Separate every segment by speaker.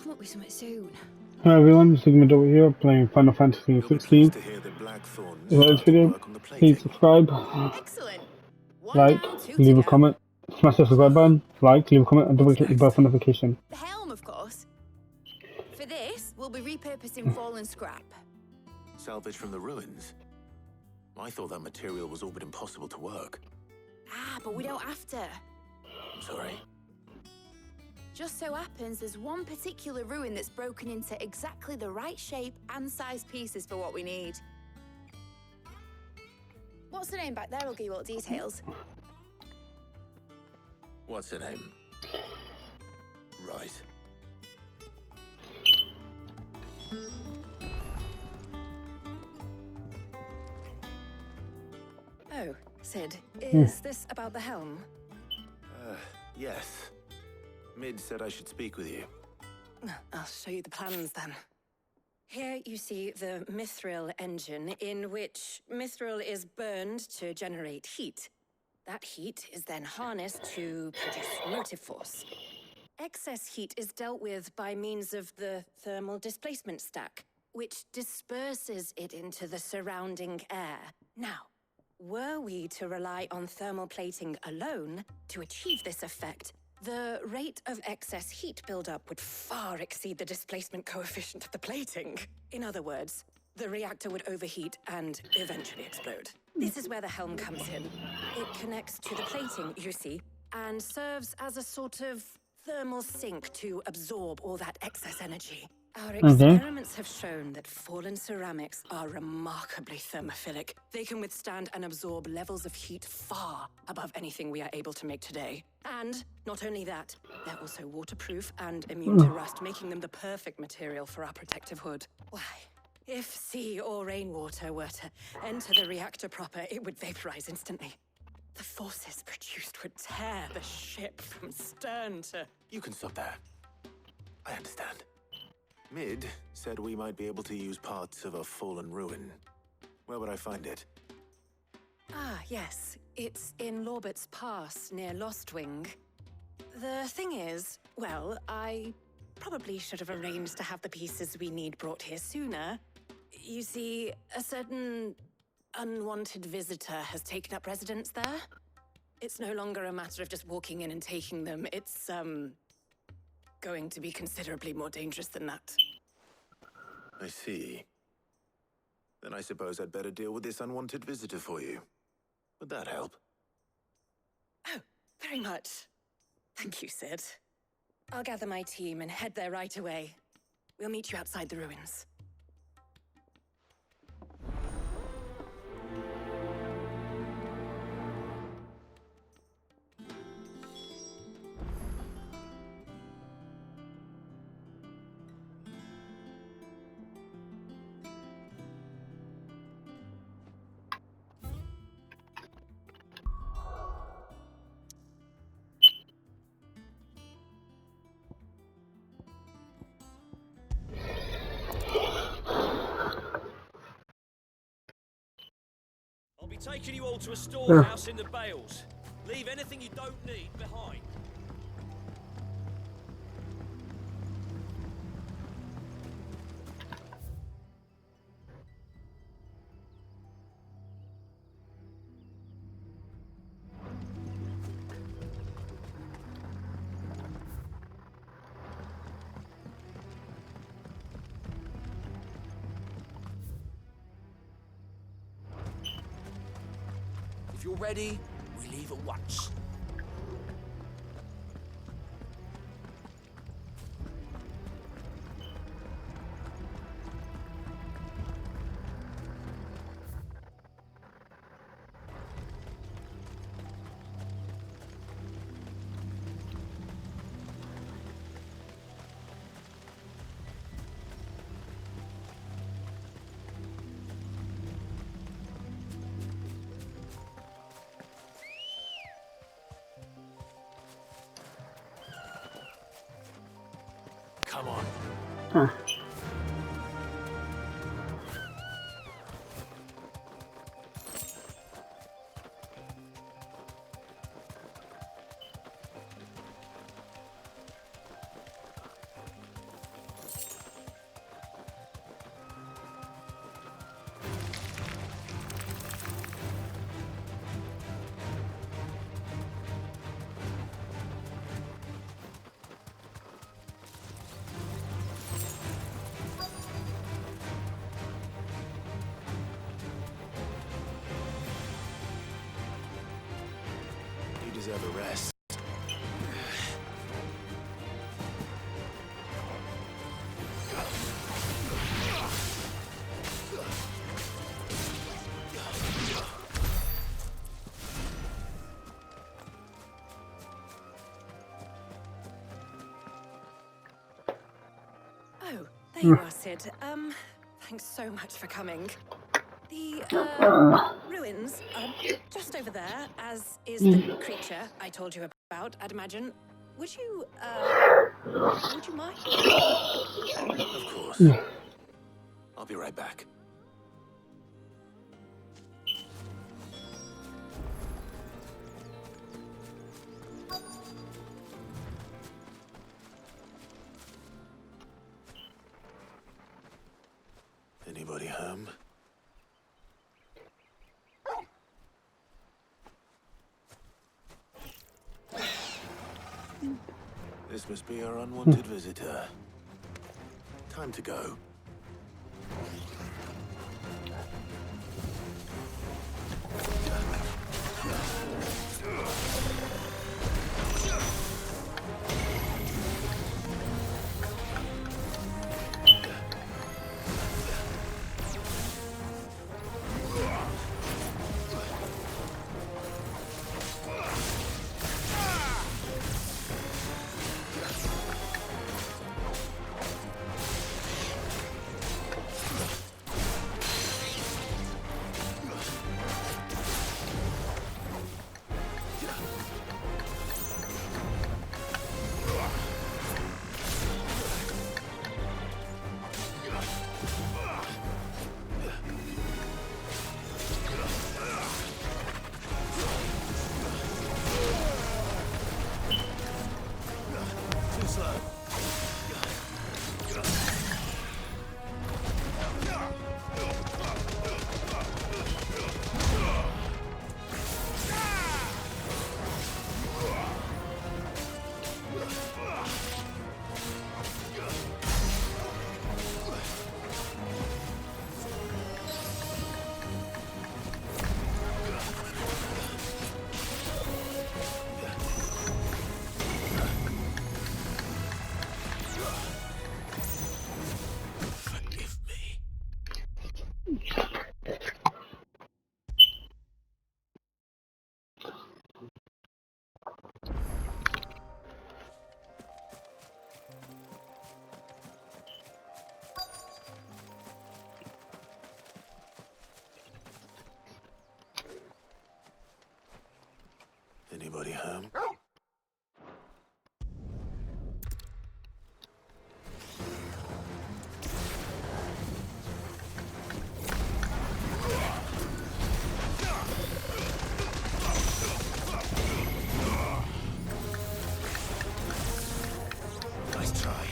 Speaker 1: come up with something soon.
Speaker 2: Hi everyone, Sigma Double here, playing Final Fantasy XVI.
Speaker 3: To hear that Blackthorn
Speaker 2: If you like this video,
Speaker 3: work on the
Speaker 2: please
Speaker 3: plating.
Speaker 2: subscribe,
Speaker 1: Excellent. One
Speaker 2: like,
Speaker 1: down, two
Speaker 2: leave
Speaker 1: to
Speaker 2: a
Speaker 1: go.
Speaker 2: comment, smash the subscribe button, like, leave a comment, and double
Speaker 1: What's
Speaker 2: click the
Speaker 1: next?
Speaker 2: bell for notification.
Speaker 1: The helm, of course. For this, we'll be repurposing fallen scrap.
Speaker 3: Salvage from the ruins. I thought that material was all but impossible to work.
Speaker 1: Ah, but we don't have to.
Speaker 3: I'm sorry.
Speaker 1: Just so happens there's one particular ruin that's broken into exactly the right shape and size pieces for what we need. What's the name back there? I'll give you all the details.
Speaker 3: What's her name? Right.
Speaker 4: Oh, Sid, is this about the helm?
Speaker 3: Yes. Mid said I should speak with you.
Speaker 4: I'll show you the plans then. Here you see the mithril engine, in which mithril is burned to generate heat. That heat is then harnessed to produce motive force. Excess heat is dealt with by means of the thermal displacement stack, which disperses it into the surrounding air. Now, were we to rely on thermal plating alone to achieve this effect, the rate of excess heat buildup would far exceed the displacement coefficient of the plating. In other words, the reactor would overheat and eventually explode. This is where the helm comes in. It connects to the plating, you see, and serves as a sort of thermal sink to absorb all that excess energy. Our experiments have shown that fallen ceramics are remarkably thermophilic. They can withstand and absorb levels of heat far above anything we are able to make today. And not only that, they're also waterproof and immune to rust, making them the perfect material for our protective hood. Why, if sea or rainwater were to enter the reactor proper, it would vaporize instantly. The forces produced would tear the ship from stern to...
Speaker 3: You can stop there. I understand. Mid said we might be able to use parts of a fallen ruin. Where would I find it?
Speaker 4: Ah, yes. It's in Lorbert's Pass, near Lostwing. The thing is, well, I probably should have arranged to have the pieces we need brought here sooner. You see, a certain unwanted visitor has taken up residence there. It's no longer a matter of just walking in and taking them. It's, going to be considerably more dangerous than that.
Speaker 3: I see. Then I suppose I'd better deal with this unwanted visitor for you. Would that help?
Speaker 4: Oh, very much. Thank you, Sid. I'll gather my team and head there right away. We'll meet you outside the ruins.
Speaker 5: I'll be taking you all to a storehouse in the Bales. Leave anything you don't need behind. If you're ready, we leave at once. Come on.
Speaker 3: deserve a rest.
Speaker 4: Oh, there you are, Sid. Thanks so much for coming. The, ruins are just over there, as is the creature I told you about, I'd imagine. Would you mind?
Speaker 3: Of course. I'll be right back. Anybody home? This must be our unwanted visitor. Time to go. Anybody home? Nice try.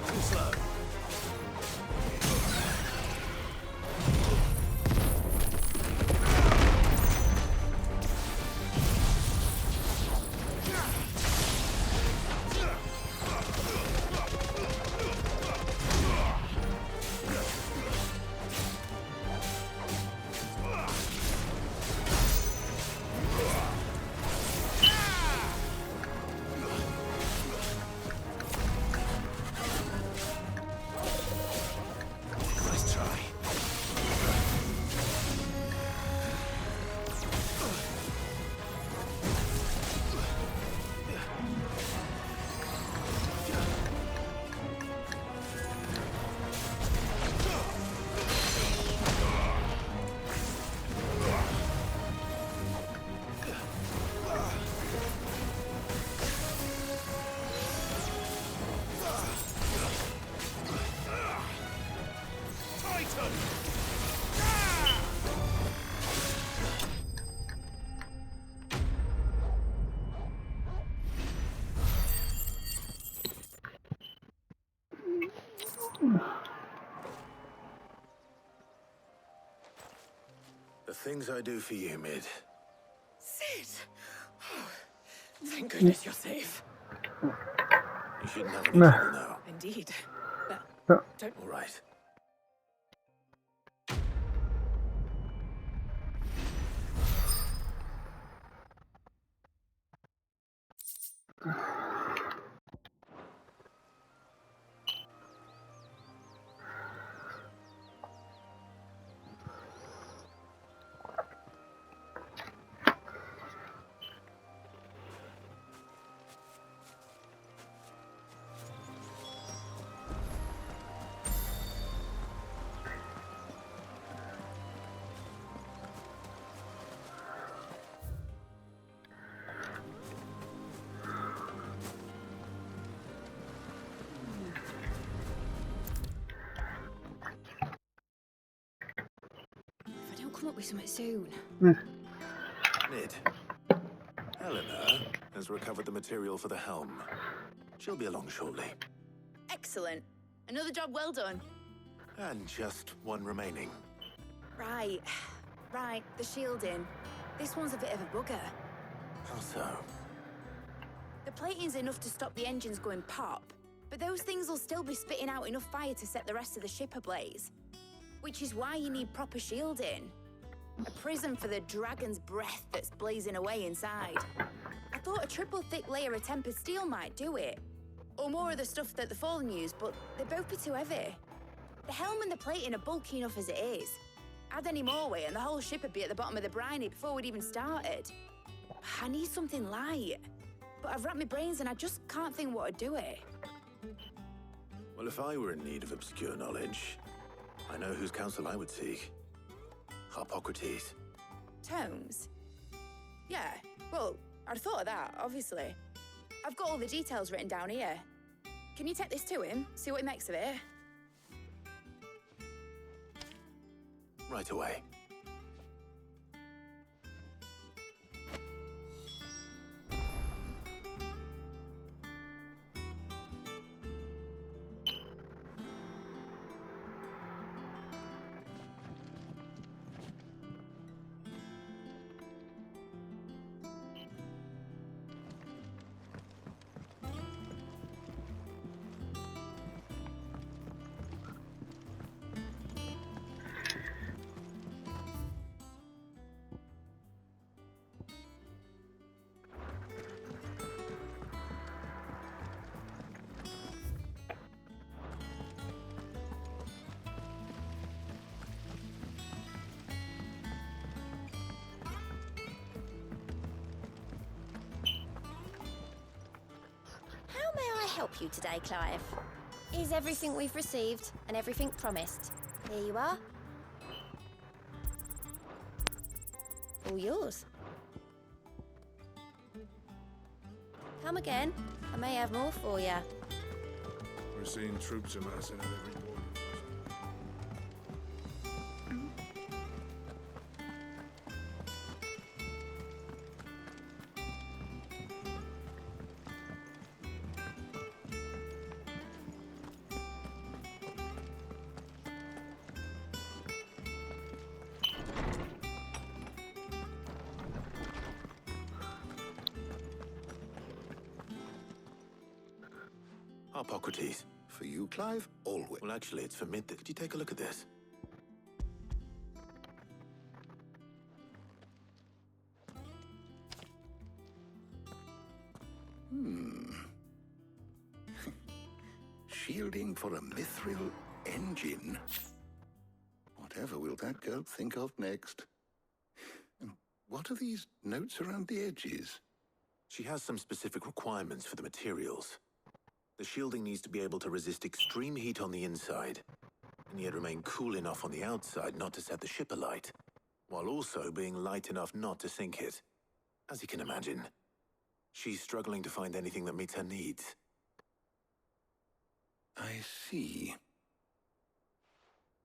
Speaker 3: Too slow. Nice try. Titan! The things I do for you, Mid.
Speaker 4: Thank goodness you're safe.
Speaker 3: You shouldn't have any
Speaker 2: Nah.
Speaker 3: trouble now.
Speaker 4: Indeed. But
Speaker 2: Yeah.
Speaker 4: don't...
Speaker 3: All right.
Speaker 1: If I don't come up with something soon.
Speaker 3: Mid. Helena has recovered the material for the helm. She'll be along shortly.
Speaker 1: Excellent. Another job well done.
Speaker 3: And just one remaining.
Speaker 1: Right. Right, the shielding. This one's a bit of a bugger.
Speaker 3: How so?
Speaker 1: The plating's enough to stop the engines going pop, but those things will still be spitting out enough fire to set the rest of the ship ablaze. Which is why you need proper shielding. A prison for the dragon's breath that's blazing away inside. I thought a triple thick layer of tempered steel might do it. Or more of the stuff that the Fallen use, but they'd both be too heavy. The helm and the plating are bulky enough as it is. Add any more weight and the whole ship would be at the bottom of the briny before we'd even started. I need something light. But I've racked my brains and I just can't think what would do it.
Speaker 3: Well, if I were in need of obscure knowledge, I know whose counsel I would seek. Hippocrates.
Speaker 1: Tomes? Yeah, well, I'd thought of that, obviously. I've got all the details written down here. Can you take this to him, see what he makes of it?
Speaker 3: Right away.
Speaker 6: How may I help you today, Clive? Is everything we've received and everything promised? Here you are. All yours. Come again. I may have more for you.
Speaker 7: We're seeing troops amassing at every border.
Speaker 3: Hippocrates.
Speaker 8: For you, Clive, always.
Speaker 3: Well, actually, it's for Mid. Could you take a look at this?
Speaker 8: Shielding for a mithril engine. Whatever will that girl think of next? And what are these notes around the edges?
Speaker 3: She has some specific requirements for the materials. The shielding needs to be able to resist extreme heat on the inside, and yet remain cool enough on the outside not to set the ship alight, while also being light enough not to sink it. As you can imagine, she's struggling to find anything that meets her needs.
Speaker 8: I see.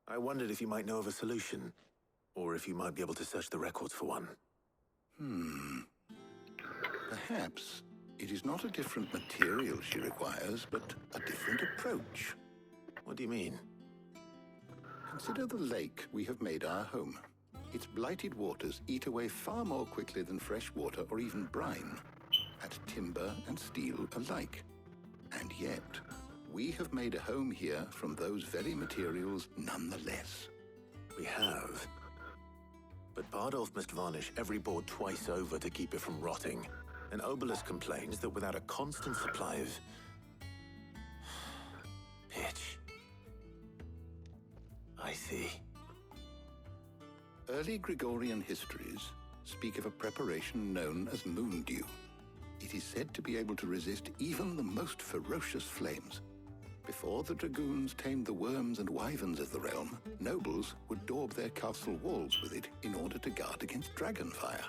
Speaker 3: I wondered if you might know of a solution, or if you might be able to search the records for one.
Speaker 8: Perhaps it is not a different material she requires, but a different approach.
Speaker 3: What do you mean?
Speaker 8: Consider the lake we have made our home. Its blighted waters eat away far more quickly than fresh water or even brine. at timber and steel alike. And yet, we have made a home here from those very materials nonetheless.
Speaker 3: We have. But Bardolph must varnish every board twice over to keep it from rotting. And Obelisk complains that without a constant supply of pitch. I see.
Speaker 8: Early Gregorian histories speak of a preparation known as moon dew. It is said to be able to resist even the most ferocious flames. Before the dragoons tamed the worms and wyverns of the realm, nobles would daub their castle walls with it in order to guard against dragonfire.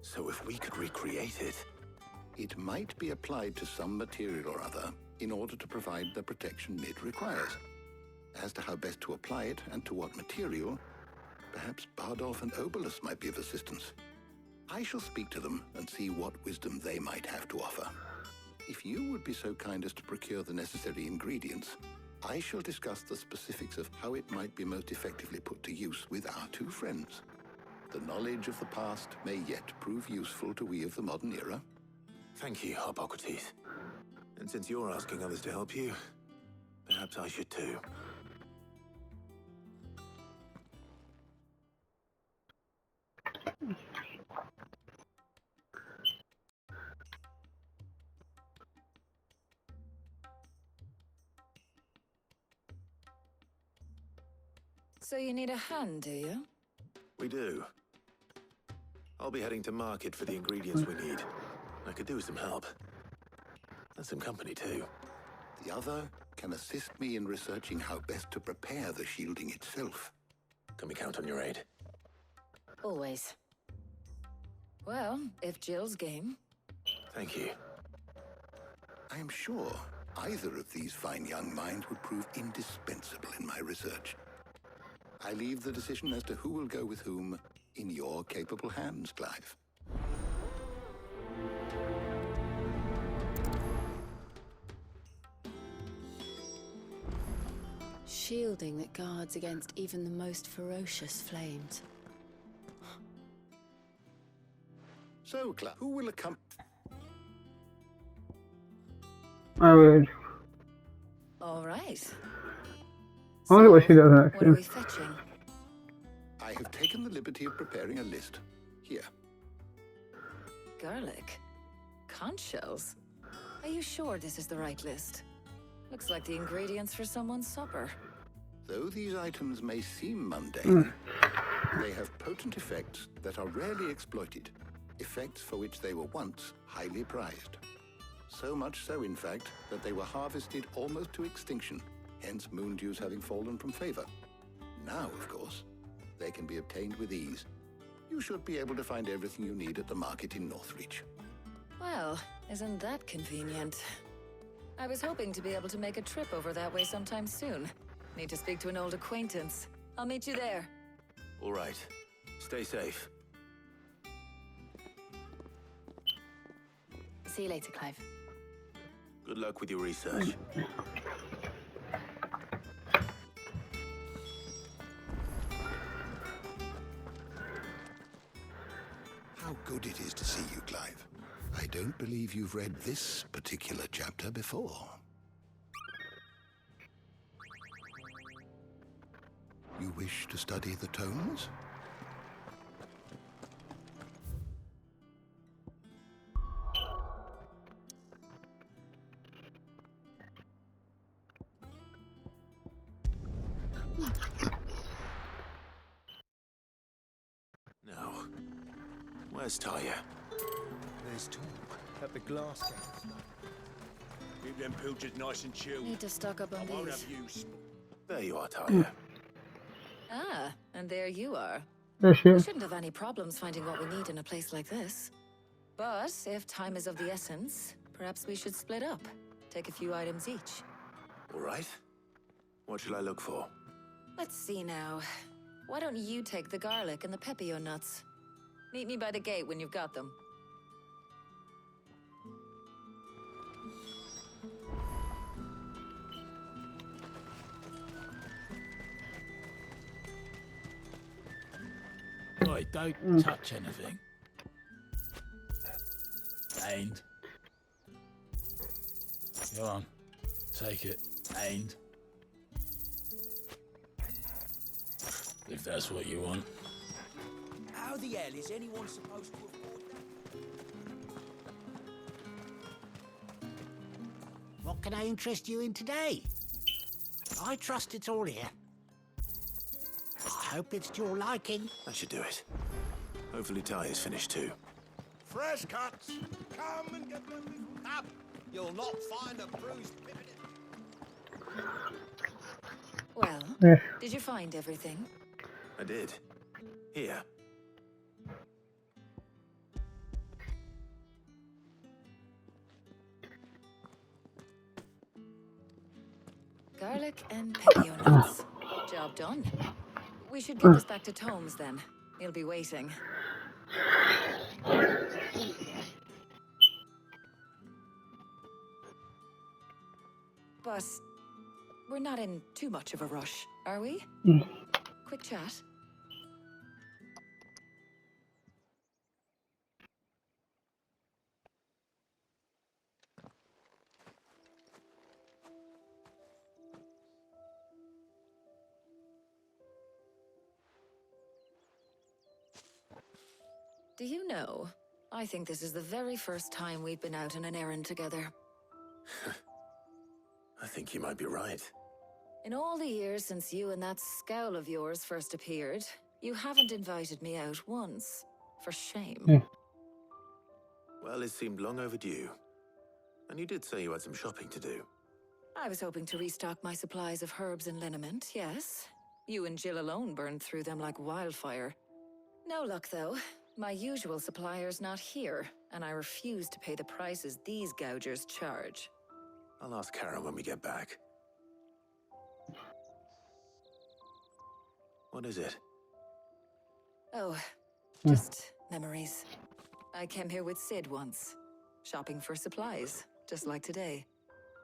Speaker 3: So if we could recreate it...
Speaker 8: It might be applied to some material or other in order to provide the protection it requires. As to how best to apply it and to what material, perhaps Bardolph and Obelisk might be of assistance. I shall speak to them and see what wisdom they might have to offer. If you would be so kind as to procure the necessary ingredients, I shall discuss the specifics of how it might be most effectively put to use with our two friends. The knowledge of the past may yet prove useful to we of the modern era.
Speaker 3: Thank you, Hippocrates. And since you're asking others to help you, perhaps I should too.
Speaker 4: So you need a hand, do you?
Speaker 3: We do. I'll be heading to market for the ingredients we need. I could do with some help. And some company too.
Speaker 8: The other can assist me in researching how best to prepare the shielding itself.
Speaker 3: Can we count on your aid?
Speaker 4: Always. Well, if Jill's game.
Speaker 3: Thank you.
Speaker 8: I am sure either of these fine young minds would prove indispensable in my research. I leave the decision as to who will go with whom in your capable hands, Clive.
Speaker 9: Shielding that guards against even the most ferocious flames.
Speaker 8: So, Clive, who will accompany...
Speaker 2: I would.
Speaker 4: All right.
Speaker 2: I wonder what she does
Speaker 4: What are
Speaker 2: actually.
Speaker 4: we fetching?
Speaker 8: I have taken the liberty of preparing a list. Here.
Speaker 4: Garlic. Conch shells. Are you sure this is the right list? Looks like the ingredients for someone's supper.
Speaker 8: Though these items may seem mundane, they have potent effects that are rarely exploited. Effects for which they were once highly prized. So much so, in fact, that they were harvested almost to extinction, hence moon dews having fallen from favor. Now, of course, they can be obtained with ease. You should be able to find everything you need at the market in Northreach.
Speaker 4: Well, isn't that convenient? I was hoping to be able to make a trip over that way sometime soon. Need to speak to an old acquaintance. I'll meet you there.
Speaker 3: All right. Stay safe.
Speaker 9: See you later, Clive.
Speaker 3: Good luck with your research.
Speaker 8: How good it is to see you, Clive. I don't believe you've read this particular chapter before. You wish to study the tones?
Speaker 3: Now, where's Taya?
Speaker 5: There's talk at the glass gate. Keep them pilchers nice and chilled.
Speaker 4: Need to stock up
Speaker 5: I
Speaker 4: on
Speaker 5: won't
Speaker 4: these.
Speaker 5: have you.
Speaker 3: There you are, Taya.
Speaker 4: Ah, and there you are.
Speaker 2: There she
Speaker 4: We
Speaker 2: is.
Speaker 4: shouldn't have any problems finding what we need in a place like this. But if time is of the essence, perhaps we should split up. Take a few items each.
Speaker 3: All right. What shall I look for?
Speaker 4: Let's see now. Why don't you take the garlic and the pepio nuts? Meet me by the gate when you've got them.
Speaker 10: Right, don't touch anything. And Go on. Take it. Ain't. If that's what you want.
Speaker 5: How the hell is anyone supposed to afford that?
Speaker 11: What can I interest you in today? I trust it's all here. I hope it's to your liking.
Speaker 3: That should do it. Hopefully Ty is finished too.
Speaker 7: Fresh cuts! Come and get them. Up! You'll not find a bruised pivot.
Speaker 4: Well,
Speaker 2: Eh.
Speaker 4: did you find everything?
Speaker 3: I did. Here.
Speaker 4: Garlic and pepio nuts. Job done. We should get this back to Tomes then. He'll be waiting. But we're not in too much of a rush, are we? Quick chat. Do you know, I think this is the very first time we've been out on an errand together.
Speaker 3: I think you might be right.
Speaker 4: In all the years since you and that scowl of yours first appeared, you haven't invited me out once. For shame.
Speaker 3: Well, it seemed long overdue. And you did say you had some shopping to do.
Speaker 4: I was hoping to restock my supplies of herbs and liniment, yes. You and Jill alone burned through them like wildfire. No luck, though. My usual supplier's not here, and I refuse to pay the prices these gougers charge.
Speaker 3: I'll ask Karen when we get back. What is it?
Speaker 4: Oh, just memories. I came here with Sid once, shopping for supplies, just like today.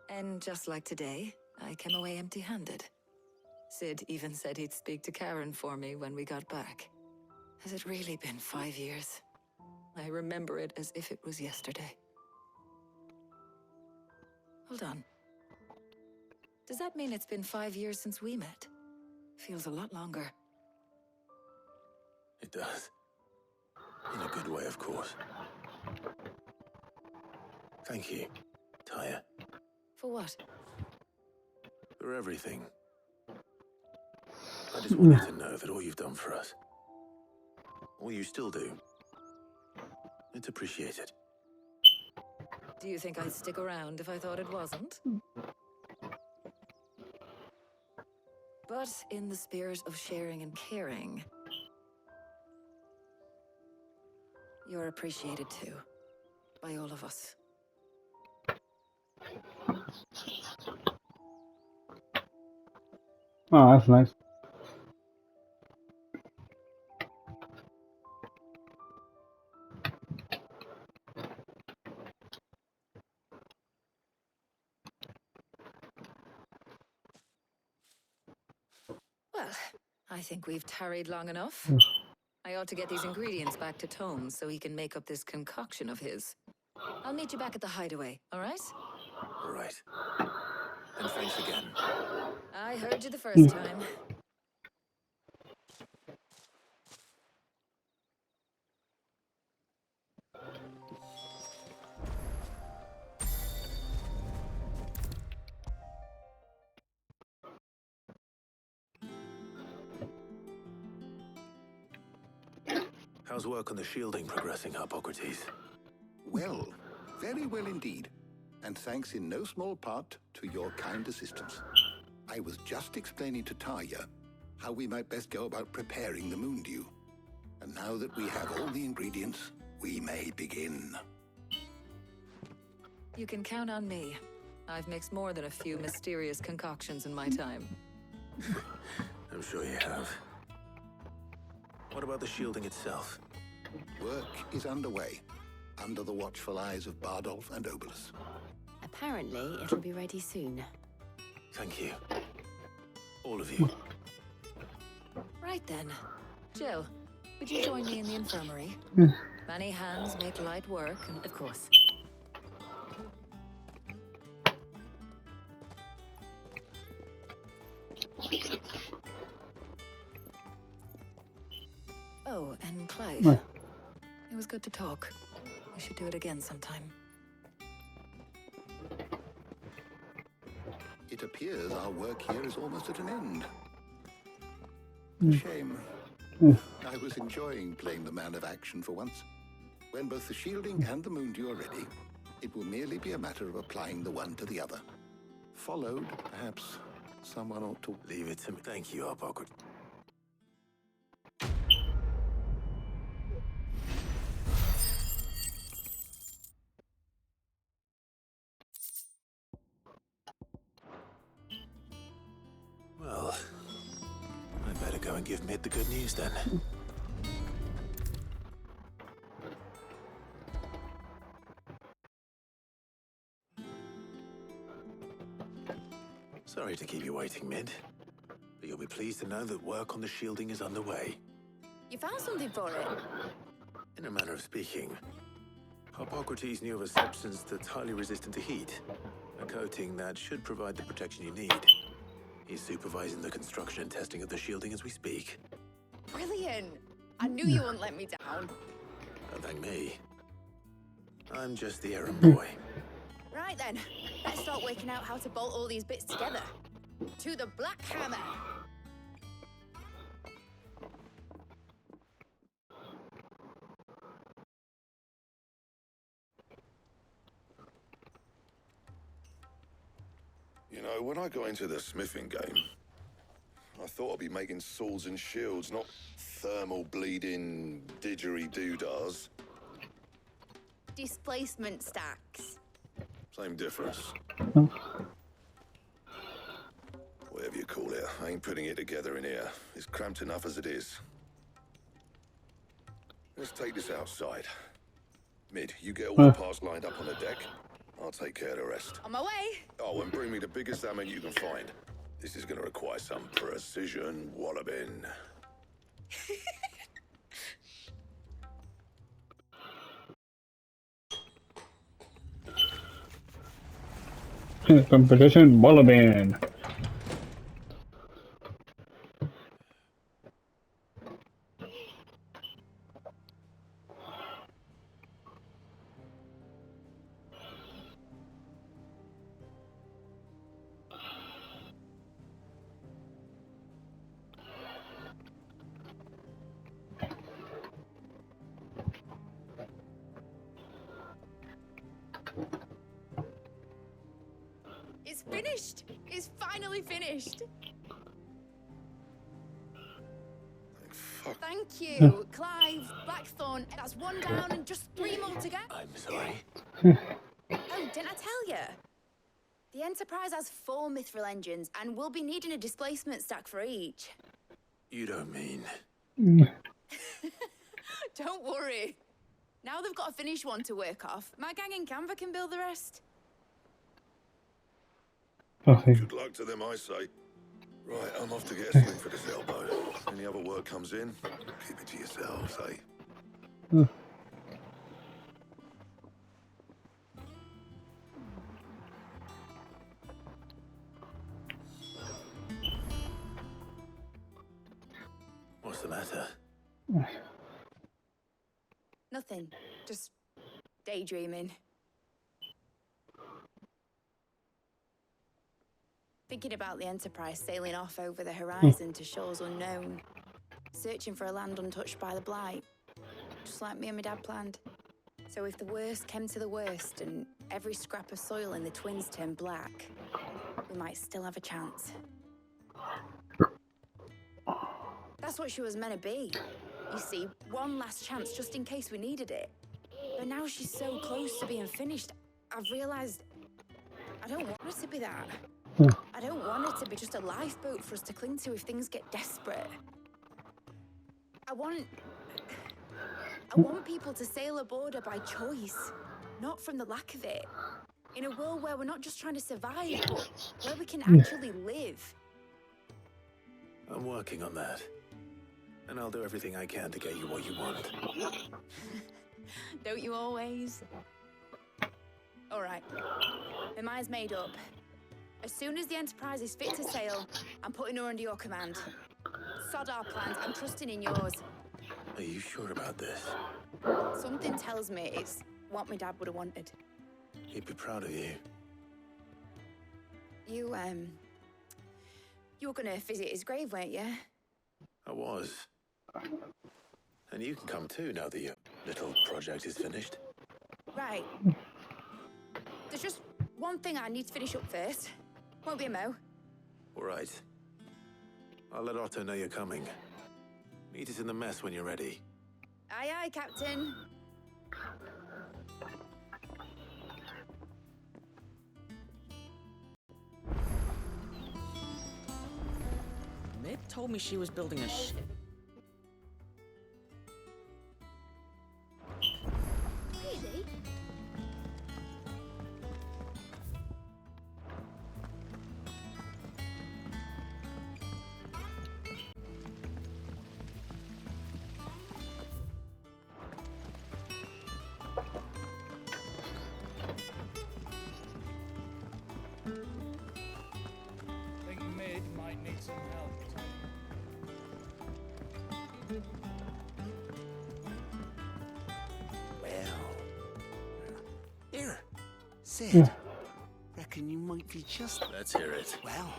Speaker 4: And just like today, I came away empty-handed. Sid even said he'd speak to Karen for me when we got back. Has it really been 5 years? I remember it as if it was yesterday. Hold on. Does that mean it's been 5 years since we met? Feels a lot longer.
Speaker 3: It does. In a good way, of course. Thank you, Taya.
Speaker 4: For what?
Speaker 3: For everything. I just want you to know that all you've done for us, all you still do, it's appreciated.
Speaker 4: Do you think I'd stick around if I thought it wasn't? But in the spirit of sharing and caring, you're appreciated too, by all of us.
Speaker 2: Oh, that's nice.
Speaker 4: Well, I think we've tarried long enough. I ought to get these ingredients back to Tomes so he can make up this concoction of his. I'll meet you back at the hideaway, all right?
Speaker 3: All right. And thanks again.
Speaker 4: I heard you the first time.
Speaker 3: How's work on the shielding progressing, Hippocrates?
Speaker 8: Well, very well indeed. And thanks in no small part to your kind assistance. I was just explaining to Taya how we might best go about preparing the moon dew. And now that we have all the ingredients, we may begin.
Speaker 4: You can count on me. I've mixed more than a few mysterious concoctions in my time.
Speaker 3: I'm sure you have. What about the shielding itself?
Speaker 8: Work is underway, under the watchful eyes of Bardolph and Obolus.
Speaker 9: Apparently, it'll be ready soon.
Speaker 3: Thank you. All of you.
Speaker 4: Right then. Jill, would you join me in the infirmary? Many hands make light work, and of course. Oh, and Clive.
Speaker 2: Yeah.
Speaker 4: It was good to talk. We should do it again sometime.
Speaker 8: It appears our work here is almost at an end. A shame. I was enjoying playing the man of action for once. When both the shielding and the moondew are ready, it will merely be a matter of applying the one to the other. Followed, perhaps, someone ought to...
Speaker 3: Leave it to me. Thank you, Arpocket. Well, I better go and give Mid the good news then. Sorry to keep you waiting, Mid, but you'll be pleased to know that work on the shielding is underway.
Speaker 1: You found something for it?
Speaker 3: In a manner of speaking, Hippocrates knew of a substance that's highly resistant to heat, a coating that should provide the protection you need. He's supervising the construction and testing of the shielding as we speak.
Speaker 1: Brilliant! I knew you wouldn't let me down.
Speaker 3: Don't thank me. I'm just the errand boy.
Speaker 1: Right then, let's start working out how to bolt all these bits together. To the Black Hammer!
Speaker 12: You know, when I got into the smithing game, I thought I'd be making swords and shields, not thermal bleeding didgeridoo-dahs.
Speaker 1: Displacement stacks.
Speaker 12: Same difference. Whatever you call it, I ain't putting it together in here. It's cramped enough as it is. Let's take this outside. Mid, you get all the parts lined up on the deck. I'll take care of the rest.
Speaker 1: On my way!
Speaker 12: Oh, and bring me the biggest hammer you can find. This is gonna require some precision walloping.
Speaker 2: Competition Wallaban.
Speaker 1: It's finished! It's finally finished!
Speaker 12: Fuck.
Speaker 1: Thank you, Clive, Blackthorn. That's one down and just 3 more to go.
Speaker 3: I'm sorry.
Speaker 1: Oh, didn't I tell you? The Enterprise has 4 mithril engines, and we'll be needing a displacement stack for each.
Speaker 3: You don't mean...
Speaker 1: Don't worry. Now they've got a finished one to work off. My gang in Canva can build the rest.
Speaker 12: Good luck to them, I say. Right, I'm off to get a sling for this elbow. Any other work comes in, keep it to yourselves, eh?
Speaker 3: What's the matter?
Speaker 1: Nothing. Just daydreaming. Thinking about the Enterprise sailing off over the horizon to shores unknown. Searching for a land untouched by the Blight. Just like me and my dad planned. So if the worst came to the worst and every scrap of soil in the Twins turned black, we might still have a chance. That's what she was meant to be. You see, one last chance just in case we needed it. But now she's so close to being finished, I've realized I don't want her to be that. I don't want it to be just a lifeboat for us to cling to if things get desperate. I want people to sail aboard her by choice, not from the lack of it. In a world where we're not just trying to survive, but where we can actually live.
Speaker 3: I'm working on that. And I'll do everything I can to get you what you want.
Speaker 1: Don't you always? All right. My mind's made up. As soon as the Enterprise is fit to sail, I'm putting her under your command. Sod our plans, I'm trusting in yours.
Speaker 3: Are you sure about this?
Speaker 1: Something tells me it's what my dad would have wanted.
Speaker 3: He'd be proud of you.
Speaker 1: You were gonna visit his grave, weren't you?
Speaker 3: I was. And you can come too now that your little project is finished.
Speaker 1: Right. There's just one thing I need to finish up first. Won't be a mo.
Speaker 3: All right. I'll let Otto know you're coming. Meet us in the mess when you're ready.
Speaker 1: Aye, aye, Captain.
Speaker 13: Mid told me she was building a ship.
Speaker 6: Really?
Speaker 14: Think Mid might need some help.
Speaker 15: Here, Sid.
Speaker 2: Yeah.
Speaker 15: Reckon you might be just...
Speaker 3: Let's hear it.
Speaker 15: Well,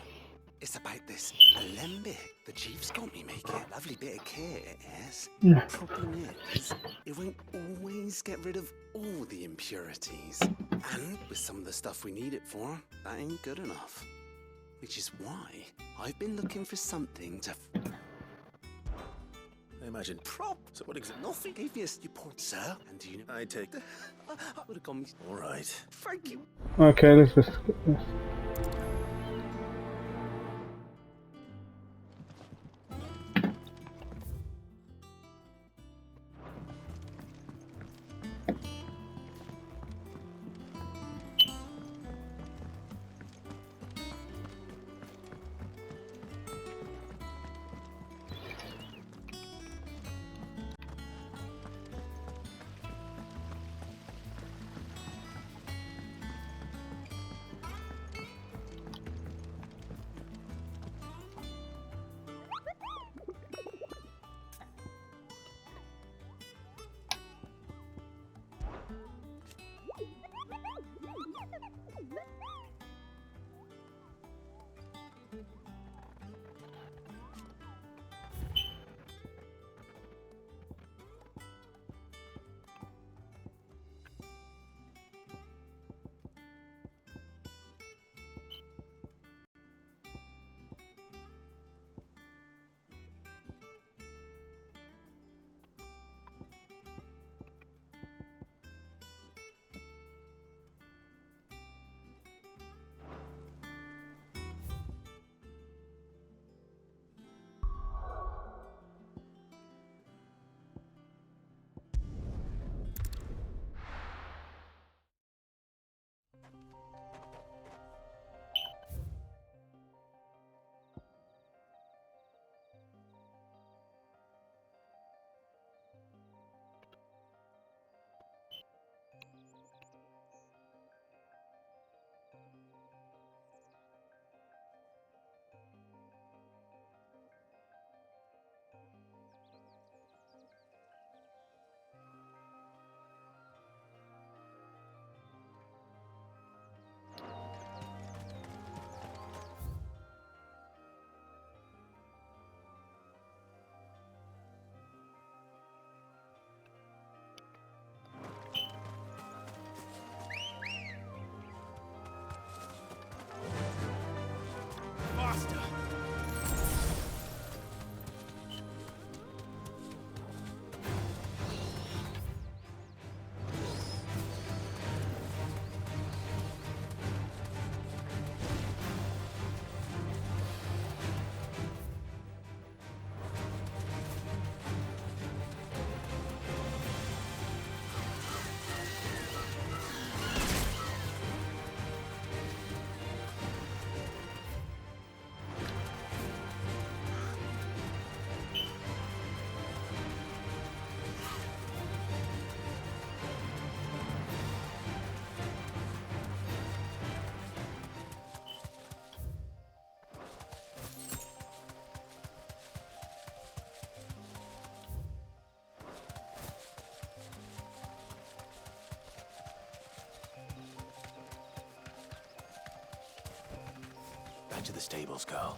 Speaker 15: it's about this alembic the chief's got me making. Lovely bit of kit, it is.
Speaker 2: Yeah.
Speaker 15: Problem is, it won't always get rid of all the impurities. And with some of the stuff we need it for, that ain't good enough. Which is why I've been looking for something to...
Speaker 3: I imagine prop. So what exactly?
Speaker 15: Nothing obvious, you poor sir. And do you know...
Speaker 3: I take...
Speaker 15: I would have gone...
Speaker 3: All right.
Speaker 15: Thank you.
Speaker 2: Okay, let's just skip this.
Speaker 3: to the stables, Carl.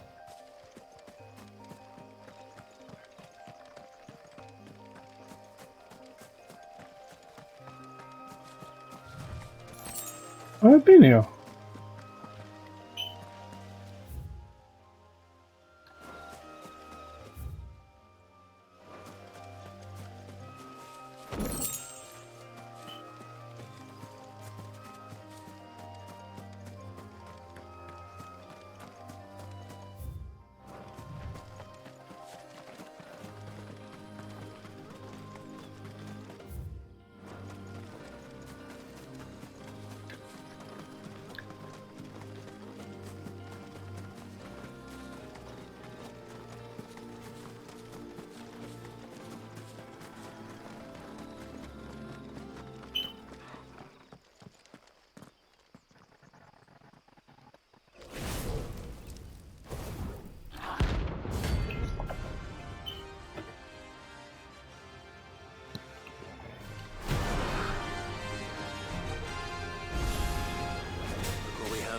Speaker 2: I've been here.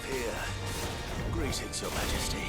Speaker 3: Here. Greetings, Your Majesty.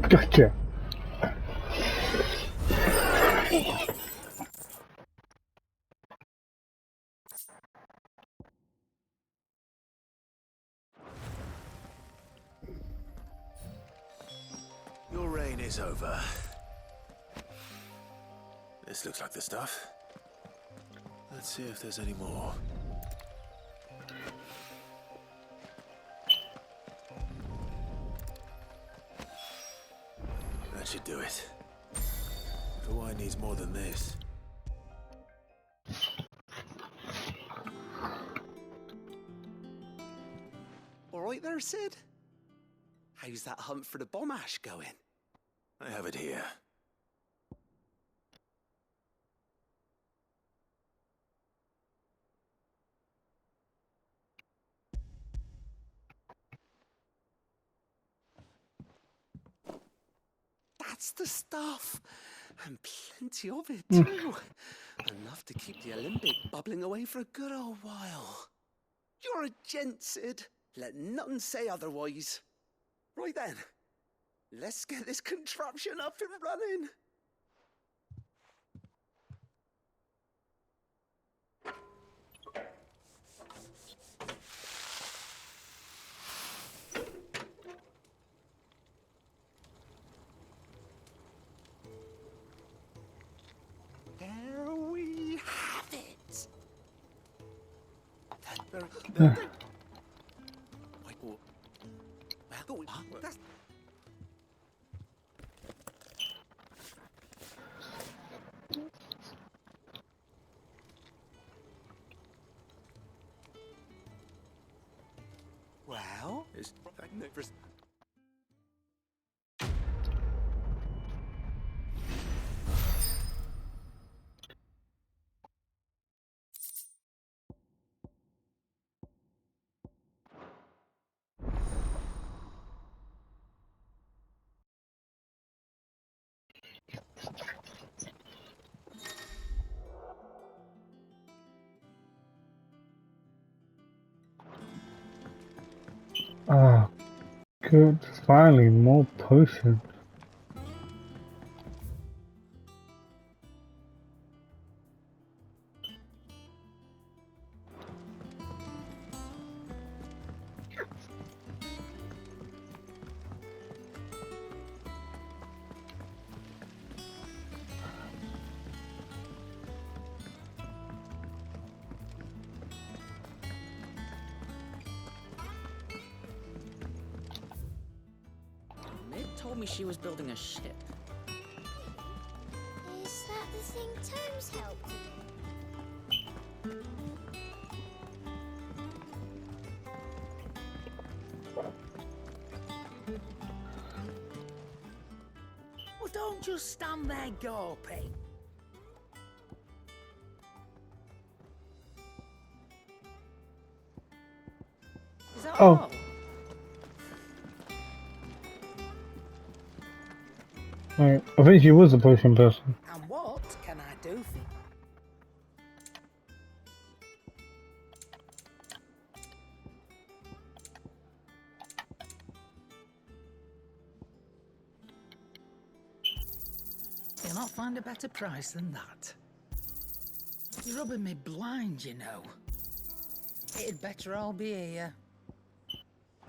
Speaker 2: Gotcha.
Speaker 3: Your reign is over. This looks like the stuff. Let's see if there's any more. That should do it. If Hawaii needs more than this.
Speaker 15: All right there, Sid? How's that hunt for the bomb ash going?
Speaker 3: I have it here.
Speaker 15: That's the stuff! And plenty of it, too. Enough to keep the Olympic bubbling away for a good old while. You're a gent, Sid. Let nothing say otherwise. Right then, let's get this contraption up and running. There we have it. Well, it's magnificent.
Speaker 2: Ah, good. Finally, more potions.
Speaker 13: Mid told me she was building a ship.
Speaker 6: Is that the thing Tomes helped to do?
Speaker 11: Well, don't just stand there gawping.
Speaker 13: Is that
Speaker 2: Oh.
Speaker 13: all?
Speaker 2: Right, I think she was a potion person.
Speaker 11: And what can I do for you? You'll not find a better price than that. You're rubbing me blind, you know. It'd better all be here.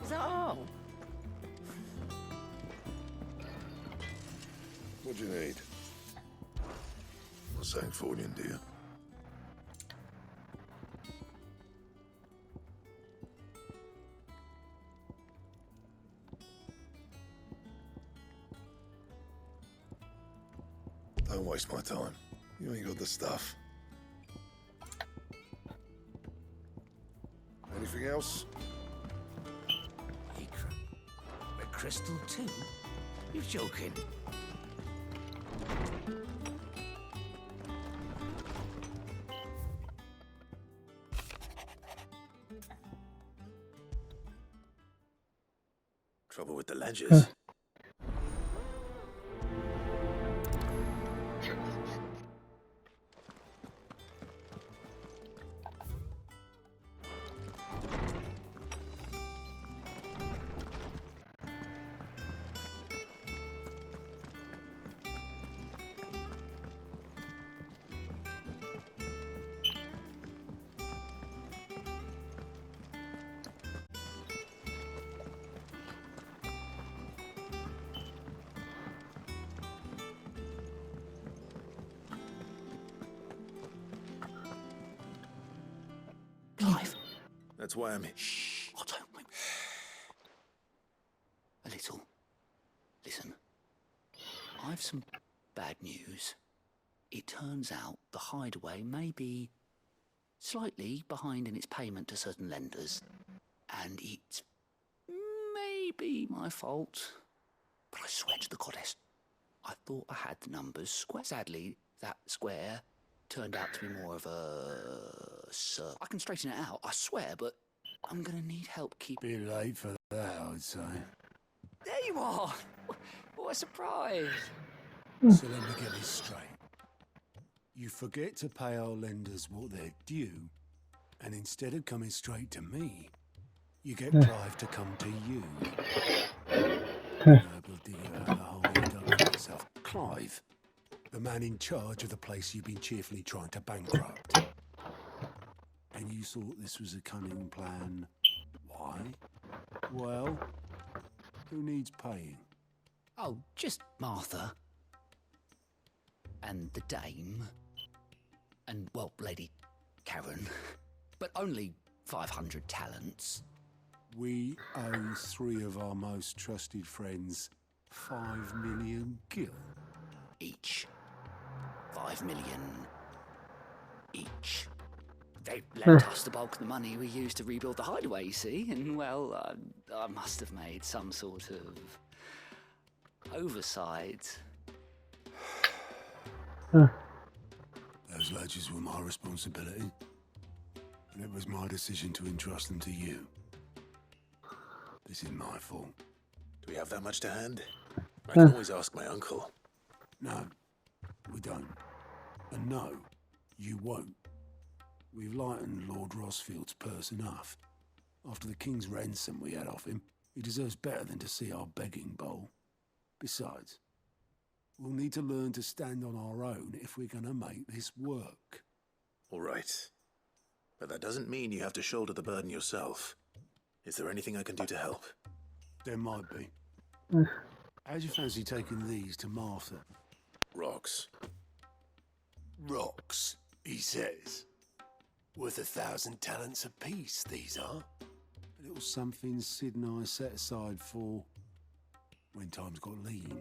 Speaker 11: Is that all?
Speaker 12: What do you need? Not saying fortune, do you? Don't waste my time. You ain't got the stuff. Anything else?
Speaker 11: A crystal too? You're joking.
Speaker 3: Trouble with the ledgers.
Speaker 11: Clive.
Speaker 3: That's why I'm here.
Speaker 15: Shh. Oh, don't. A little. Listen. I've some bad news. It turns out the hideaway may be slightly behind in its payment to certain lenders, and it may be my fault. But I swear to the goddess, I thought I had the numbers square. Sadly, that square turned out to be more of a circle. I can straighten it out, I swear, but I'm gonna need help keeping.
Speaker 14: Be late for that, I would say.
Speaker 15: There you are! What a surprise!
Speaker 14: So let me get this straight. You forget to pay our lenders what they're due, and instead of coming straight to me, You get Clive to come to you. He'll dig you out of the hole you dug for yourself. Clive, the man in charge of the place you've been cheerfully trying to bankrupt. And you thought this was a cunning plan. Why? Well, who needs paying?
Speaker 16: Oh, just Martha. And the dame. And, well, Lady Karen. But only 500 talents.
Speaker 14: We owe 3 of our most trusted friends 5 million gil.
Speaker 16: Each. 5 million each. They lent us the bulk of the money we used to rebuild the hideaway, you see, and, well, I must have made some sort of oversight.
Speaker 14: Those ledgers were my responsibility, and it was my decision to entrust them to you. This is my fault.
Speaker 3: Do we have that much to hand? I can always ask my uncle.
Speaker 14: No, we don't. And no, you won't. We've lightened Lord Rosfield's purse enough. After the king's ransom we had off him, he deserves better than to see our begging bowl. Besides, we'll need to learn to stand on our own if we're going to make this work.
Speaker 3: All right. But that doesn't mean you have to shoulder the burden yourself. Is there anything I can do to help?
Speaker 14: There might be. How'd you fancy taking these to Martha?
Speaker 3: Rocks.
Speaker 14: Rocks, he says. Worth 1,000 talents apiece, these are. A little something Sid and I set aside for when times got lean.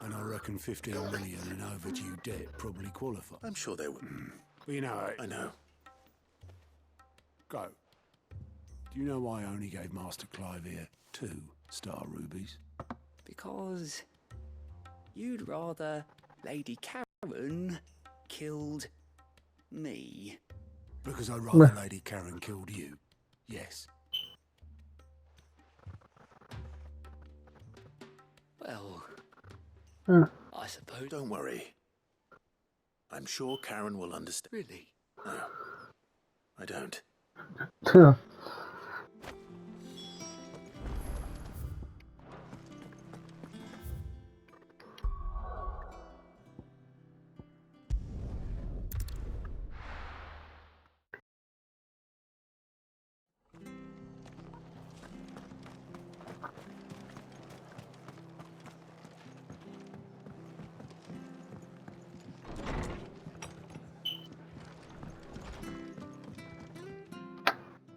Speaker 14: And I reckon 15 million in overdue debt probably qualify.
Speaker 3: I'm sure they would.
Speaker 14: But you know,
Speaker 3: I know.
Speaker 14: Go. Do you know why I only gave Master Clive here 2 star rubies?
Speaker 16: Because you'd rather Lady Karen killed me.
Speaker 14: Because I'd rather Lady Karen killed you. Yes.
Speaker 16: Well, I suppose.
Speaker 3: Don't worry. I'm sure Karen will understand.
Speaker 16: Really?
Speaker 3: No, I don't.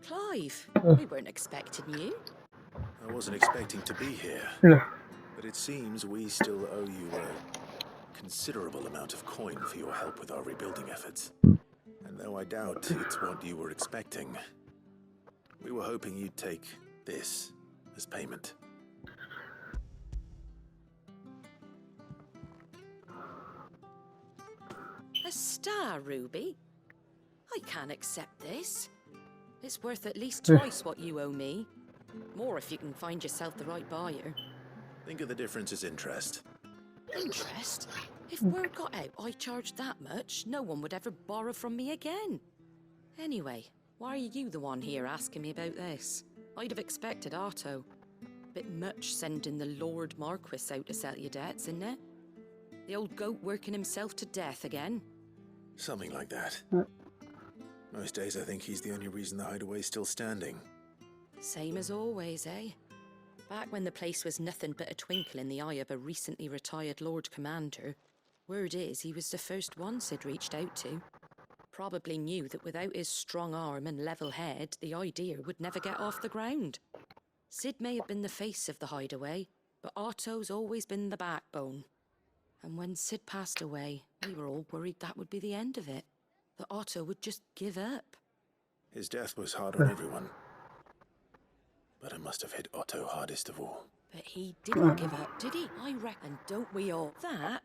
Speaker 4: Clive, we weren't expecting you.
Speaker 3: I wasn't expecting to be here.
Speaker 2: Yeah.
Speaker 3: But it seems we still owe you a considerable amount of coin for your help with our rebuilding efforts. And though I doubt it's what you were expecting, we were hoping you'd take this as payment.
Speaker 4: A star ruby? I can't accept this. It's worth at least twice what you owe me. More if you can find yourself the right buyer.
Speaker 3: Think of the difference as interest.
Speaker 4: Interest? If word got out I charged that much, no one would ever borrow from me again. Anyway, why are you the one here asking me about this? I'd have expected Otto. Bit much sending the Lord Marquis out to settle your debts, isn't it? The old goat working himself to death again?
Speaker 3: Something like that. Most days I think he's the only reason the hideaway's still standing.
Speaker 4: Same as always, eh? Back when the place was nothing but a twinkle in the eye of a recently retired Lord Commander, word is he was the first one Sid reached out to. Probably knew that without his strong arm and level head, the idea would never get off the ground. Sid may have been the face of the hideaway, but Otto's always been the backbone. And when Sid passed away, we were all worried that would be the end of it. That Otto would just give up.
Speaker 3: His death was hard on everyone. But it must have hit Otto hardest of all.
Speaker 4: But he didn't give up, did he? I reckon, don't we all? That?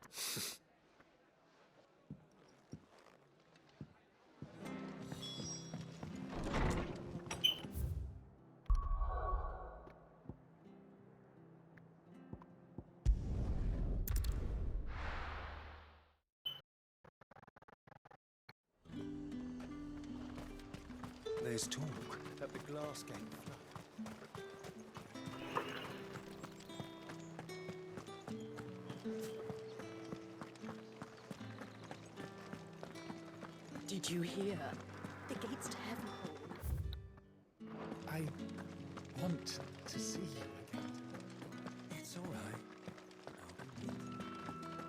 Speaker 17: There's talk that the glass gate flood
Speaker 13: Did you hear? The gates to heaven.
Speaker 17: I want to see you again. It's all right.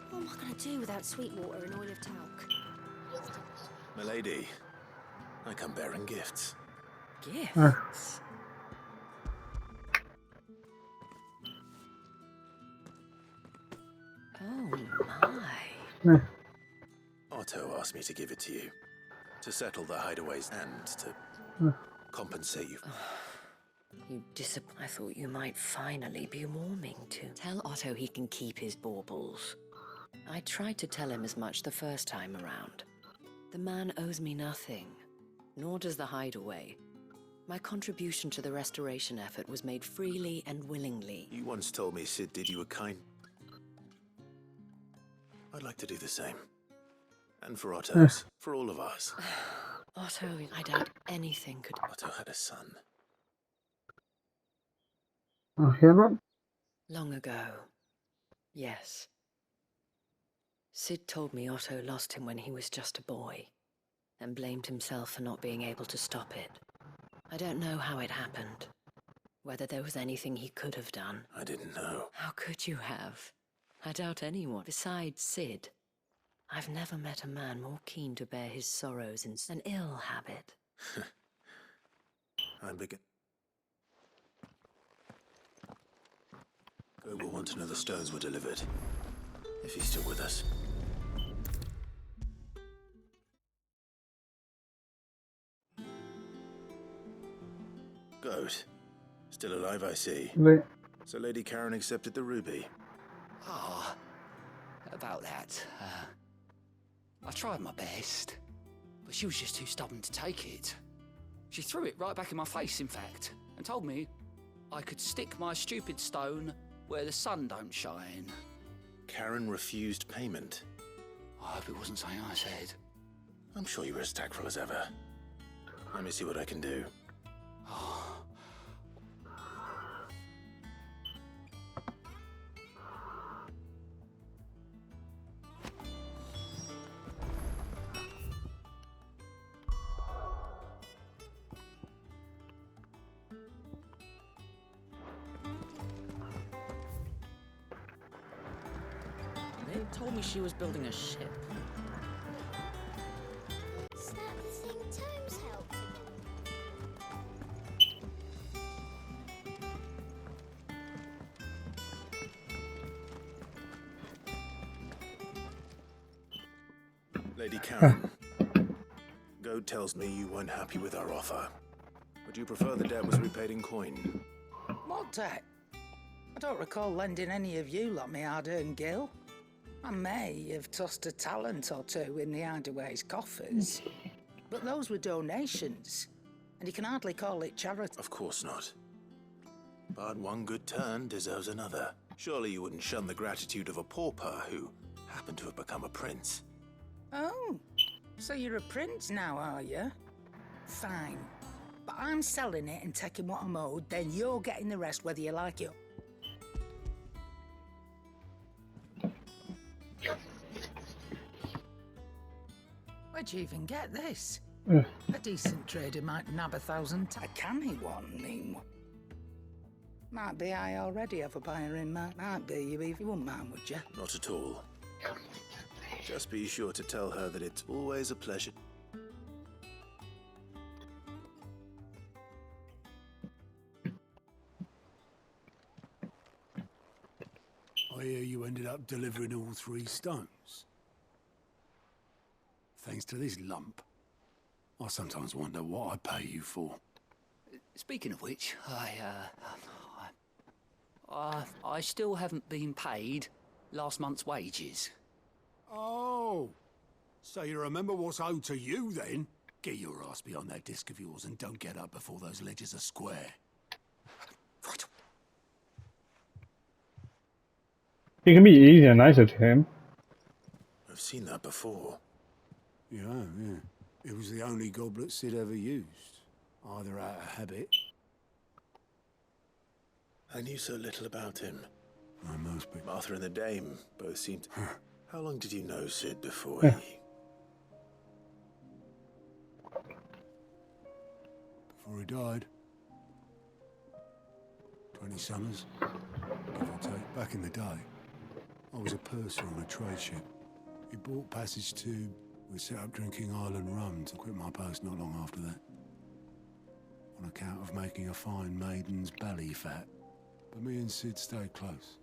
Speaker 6: What am I going to do without sweet water and oil of talc?
Speaker 3: Milady, I come bearing gifts.
Speaker 13: Gifts? Oh my.
Speaker 3: Otto asked me to give it to you. To settle the hideaways and to compensate you.
Speaker 13: I thought you might finally be warming to. Tell Otto he can keep his baubles. I tried to tell him as much the first time around. The man owes me nothing, nor does the hideaway. My contribution to the restoration effort was made freely and willingly.
Speaker 3: You once told me Sid did you a kind... I'd like to do the same. And for Otto's. For all of us.
Speaker 13: Otto, I doubt anything could...
Speaker 3: Otto had a son.
Speaker 2: Oh, hear that?
Speaker 13: Long ago. Yes. Sid told me Otto lost him when he was just a boy, and blamed himself for not being able to stop it. I don't know how it happened. Whether there was anything he could have done.
Speaker 3: I didn't know.
Speaker 13: How could you have? I doubt anyone, besides Sid. I've never met a man more keen to bear his sorrows in an ill habit.
Speaker 3: I'm begin... Go will want to know the stones were delivered. If he's still with us. Goat. Still alive, I see. So Lady Karen accepted the ruby.
Speaker 16: Ah, about that. I tried my best, but she was just too stubborn to take it. She threw it right back in my face, in fact, and told me I could stick my stupid stone where the sun don't shine.
Speaker 3: Karen refused payment.
Speaker 16: I hope it wasn't something I said.
Speaker 3: I'm sure you were as tactful as ever. Let me see what I can do.
Speaker 13: They told me she was building a ship.
Speaker 6: Is that the thing Tomes helped?
Speaker 3: Lady Karen, Goad tells me you weren't happy with our offer. Would you prefer the debt was repaid in coin?
Speaker 11: What debt? I don't recall lending any of you lot me hard-earned gil. I may have tossed a talent or two in the hideaway's coffers, but those were donations, and you can hardly call it charity.
Speaker 3: Of course not. But one good turn deserves another. Surely you wouldn't shun the gratitude of a pauper who happened to have become a prince.
Speaker 11: Oh, so you're a prince now, are you? Fine. But I'm selling it and taking what I'm owed, then you're getting the rest whether you like it. Where'd you even get this? A decent trader might nab 1,000. A canny one, meanwhile. Might be I already have a buyer in mind. Might be you even wouldn't mind, would you?
Speaker 3: Not at all. Just be sure to tell her that it's always a pleasure.
Speaker 14: I hear you ended up delivering all 3 stones. Thanks to this lump. I sometimes wonder what I pay you for.
Speaker 16: Speaking of which, I still haven't been paid last month's wages.
Speaker 14: Oh, so you remember what's owed to you then? Get your ass behind that disc of yours and don't get up before those ledgers are square.
Speaker 2: You can be easier and nicer to him.
Speaker 3: I've seen that before.
Speaker 14: Yeah. It was the only goblet Sid ever used. Either out of habit.
Speaker 3: I knew so little about him.
Speaker 14: Most people.
Speaker 3: Martha and the Dame both seemed... How long did you know Sid before he...
Speaker 14: before he died. 20 summers, give or take. Back in the day, I was a purser on a trade ship. He bought passage to... We set up drinking island rum to quit my post not long after that. On account of making a fine maiden's belly fat. But me and Sid stayed close,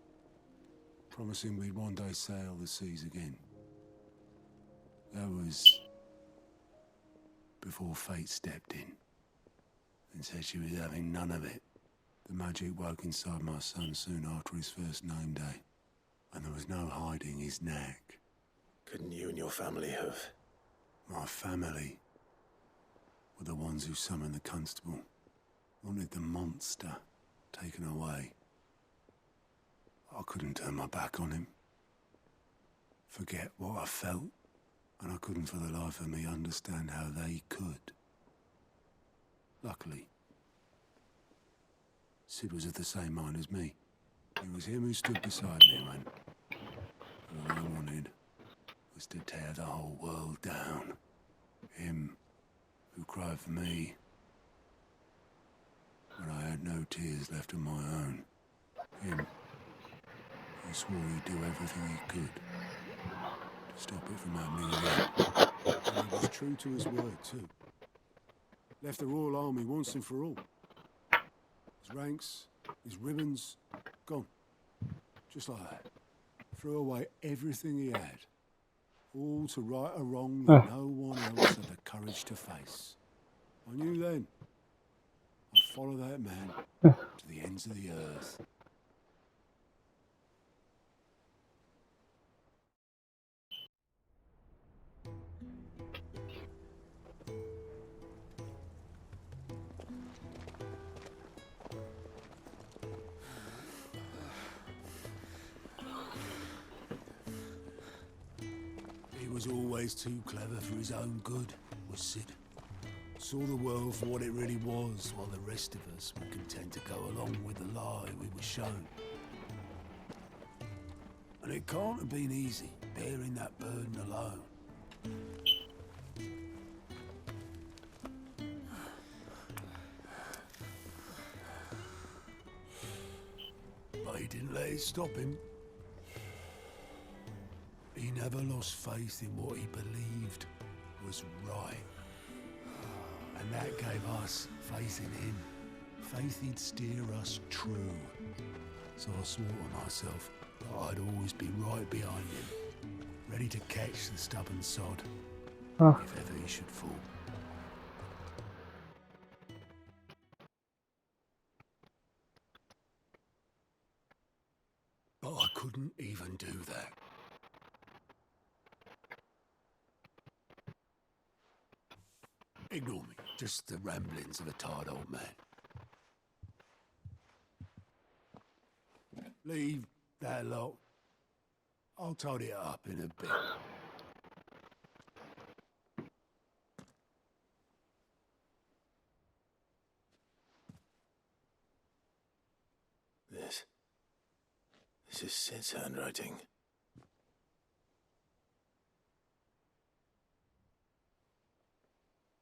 Speaker 14: promising we'd one day sail the seas again. That was before fate stepped in and said she was having none of it. The magic woke inside my son soon after his first name day, and there was no hiding his knack.
Speaker 3: Couldn't you and your family have?
Speaker 14: My family were the ones who summoned the constable, wanted the monster taken away. I couldn't turn my back on him, forget what I felt, and I couldn't for the life of me understand how they could. Luckily, Sid was of the same mind as me. It was him who stood beside me when all I wanted was to tear the whole world down. Him who cried for me when I had no tears left of my own. Him who swore he'd do everything he could to stop it from happening again. And he was true to his word too. Left the Royal Army once and for all. His ranks, his ribbons, gone. Just like that. Threw away everything he had. All to right a wrong that no one else had the courage to face. I knew then I'd follow that man to the ends of the earth. He was always too clever for his own good, was Sid. Saw the world for what it really was, while the rest of us were content to go along with the lie we were shown. And it can't have been easy, bearing that burden alone. But he didn't let it stop him. He never lost faith in what he believed was right. And that gave us faith in him. Faith he'd steer us true. So I swore to myself that I'd always be right behind him, ready to catch the stubborn sod, if ever he should fall. But I couldn't even do that. Ignore me, just the ramblings of a tired old man. Leave that lot. I'll tidy it up in a bit.
Speaker 3: This is Sid's handwriting.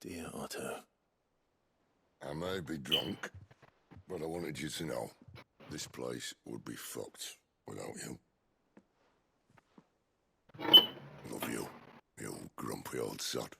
Speaker 3: Dear Otto.
Speaker 12: I may be drunk, but I wanted you to know this place would be fucked without you. Love you, you grumpy old sod.